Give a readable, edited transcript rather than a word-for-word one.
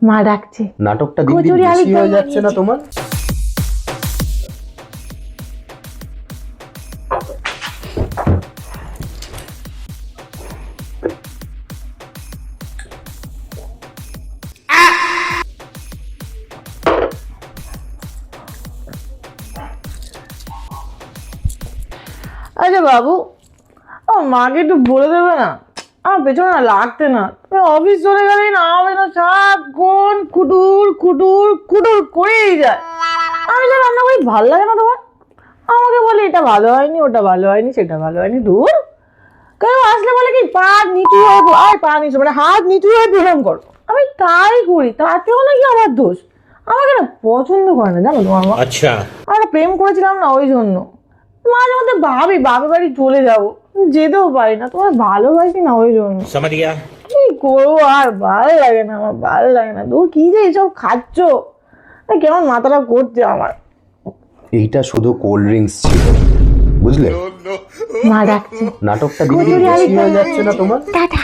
মা ডাকছে। নাটকটা দিন দিন কচুরি বেশি আলুর হয়ে দম যাচ্ছে না বানিয়েছি। তোমার? আচ্ছা বাবু, আমার মাকে একটু বলে দেবে না, আমার পেছনে না লাগতে না। তুমি অফিস চলে গেলেই না আমার না সারাক্ষণ কুটুর কুটুর কুটুর করেই যায়। আমি যা রান্না করি ভালো লাগে না তোমার? আমাকে বলে এটা ভালো হয়নি, ওটা ভালো হয়নি, সেটা ভালো হয়নি। দূর, কেউ আসলে বলে কি পা নিচু হয়ে পা নিচু মানে হাত নিচু হয়ে প্রণাম করো। আমি তাই করি, তাতেও নাকি আমার দোষ। আমাকে না পছন্দ করে না, জানো তোমার মা। अच्छा আমরা প্রেম করেছিলাম না, ওই জন্য মাঝে মধ্যে ভাবি বাপের বাড়ি চলে যাবো, যেতেও পারি না। তোমার ভালোবাসি না, ওই জন্য। समझ गया। কি করবো আর, ভালো লাগে না আমার, ভালো লাগে না। দূর, কি যে এসব খাচ্ছ, কেমন মাথাটা করছে আমার। এইটা শুধু কোল্ড ড্রিঙ্কস ছিল, বুঝলে? মা ডাকছে। নাটকটা দিন দিন কচুরি বেশি আলুর দম হয়ে যাচ্ছে না তোমার? টাটা।